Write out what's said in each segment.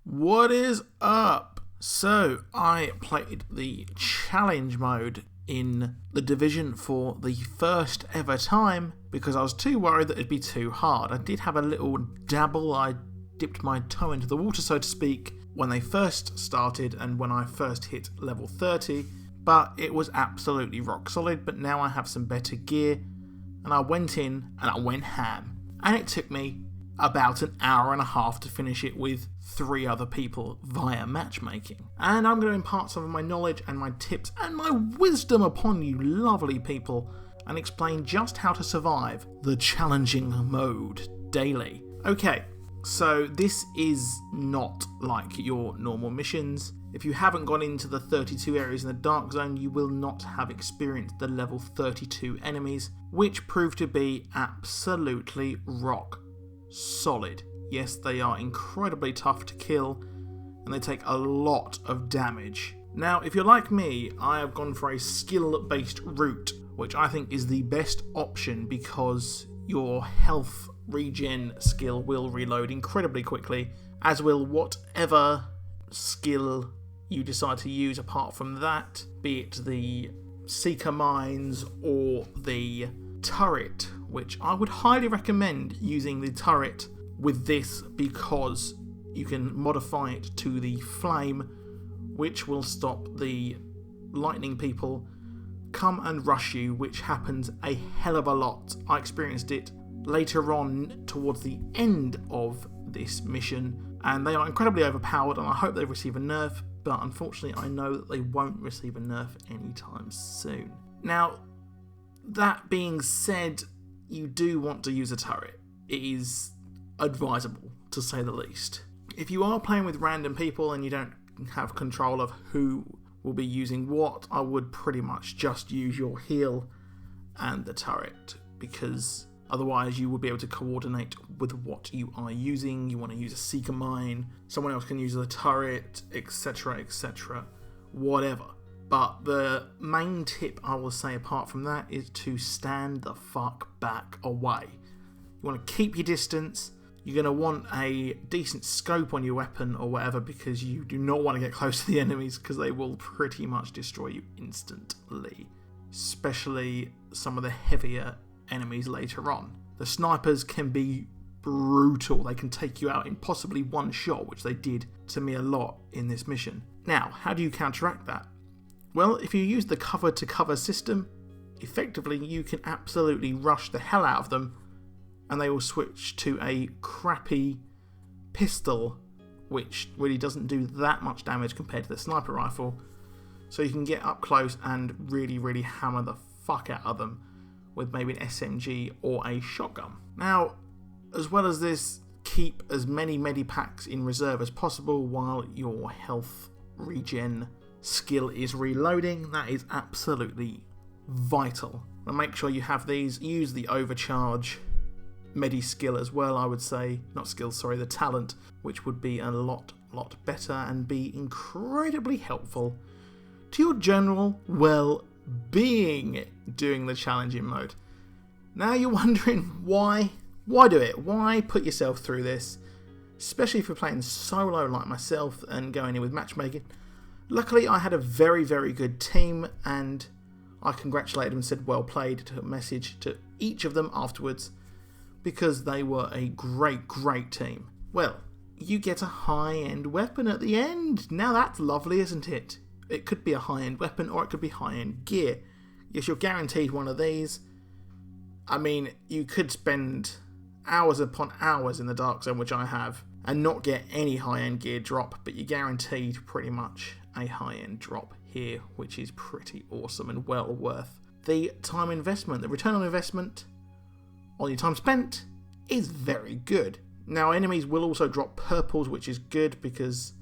What is up? So, I played the challenge mode in The Division for the first ever time because I was too worried that it'd be too hard. I did have a little dabble, I dipped my toe into the water, so to speak, when they first started and when I first hit level 30, but it was absolutely rock solid. But now I have some better gear, and I went in and I went ham. And it took me about an hour and a half to finish it with 3 other people via matchmaking. And I'm going to impart some of my knowledge and my tips and my wisdom upon you lovely people and explain just how to survive the challenging mode daily. Okay, so this is not like your normal missions. If you haven't gone into the 32 areas in the Dark Zone, you will not have experienced the level 32 enemies, which prove to be absolutely rock solid. Yes, they are incredibly tough to kill, and they take a lot of damage. Now, if you're like me, I have gone for a skill-based route, which I think is the best option because your health regen skill will reload incredibly quickly, as will whatever skill you decide to use apart from that, be it the Seeker Mines or the turret, which I would highly recommend using the turret with this because you can modify it to the flame, which will stop the lightning people come and rush you, which happens a hell of a lot. I experienced it later on towards the end of this mission, and they are incredibly overpowered, and I hope they receive a nerf, but unfortunately I know that they won't receive a nerf anytime soon. Now, that being said, you do want to use a turret. It is advisable, to say the least. If you are playing with random people and you don't have control of who will be using what, I would pretty much just use your heal and the turret, because otherwise you will be able to coordinate with what you are using. You want to use a Seeker Mine, someone else can use the turret, etc, etc, whatever. But the main tip I will say apart from that is to stand the fuck back away. You want to keep your distance. You're going to want a decent scope on your weapon or whatever, because you do not want to get close to the enemies because they will pretty much destroy you instantly. Especially some of the heavier enemies later on. The snipers can be brutal. They can take you out in possibly one shot, which they did to me a lot in this mission. Now, how do you counteract that? Well, if you use the cover-to-cover system, effectively you can absolutely rush the hell out of them, and they will switch to a crappy pistol, which really doesn't do that much damage compared to the sniper rifle, so you can get up close and really hammer the fuck out of them with maybe an SMG or a shotgun. Now, as well as this, keep as many medipacks in reserve as possible while your health regen skill is reloading. That is absolutely vital. And make sure you have these. Use the overcharge medi skill as well, I would say. Not skill, sorry, the talent, which would be a lot better and be incredibly helpful to your general well-being during the challenging mode. Now you're wondering why do it? Why put yourself through this? Especially if you're playing solo like myself and going in with matchmaking. Luckily, I had a very good team, and I congratulated them and said well played to a message to each of them afterwards, because they were a great team. Well, you get a high-end weapon at the end. Now that's lovely, isn't it? It could be a high-end weapon or it could be high-end gear. Yes, you're guaranteed one of these. I mean, you could spend hours upon hours in the Dark Zone, which I have, and not get any high-end gear drop, but you're guaranteed pretty much a high-end drop here, which is pretty awesome and well worth the time investment. The return on investment on your time spent is very good. Now, enemies will also drop purples, which is good because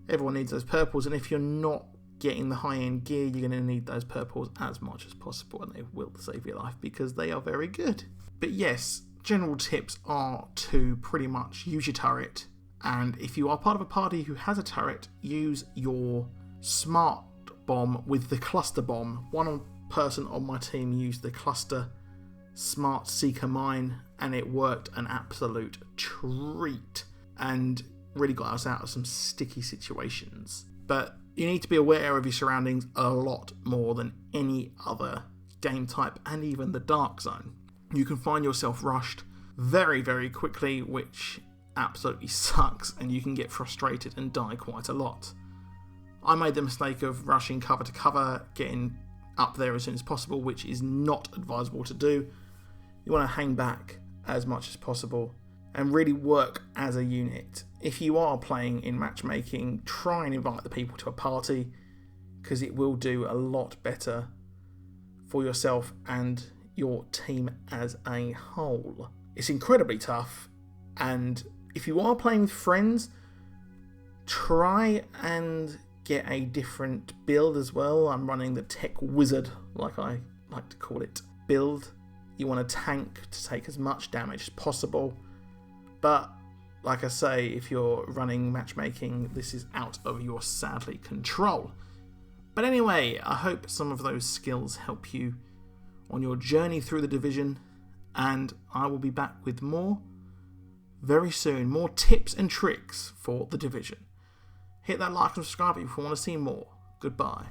everyone needs those purples, and if you're not getting the high-end gear, you're going to need those purples as much as possible, and they will save your life because they are very good. But yes, general tips are to pretty much use your turret, and if you are part of a party who has a turret, use your smart bomb with the cluster bomb. One person on my team used the cluster smart Seeker Mine, and it worked an absolute treat. And really got us out of some sticky situations. But you need to be aware of your surroundings a lot more than any other game type, and even the Dark Zone. You can find yourself rushed very, very quickly, which absolutely sucks, and you can get frustrated and die quite a lot. I made the mistake of rushing cover to cover, getting up there as soon as possible, which is not advisable to do. You want to hang back as much as possible and really work as a unit. If you are playing in matchmaking, try and invite the people to a party, because it will do a lot better for yourself and your team as a whole. It's incredibly tough, and if you are playing with friends, try and get a different build as well. I'm running the Tech Wizard, like I like to call it, build. You want a tank to take as much damage as possible, but like I say, if you're running matchmaking, this is out of your, sadly, control. But anyway, I hope some of those skills help you on your journey through the Division, and I will be back with more very soon, more tips and tricks for the Division. Hit that like and subscribe if you want to see more. Goodbye.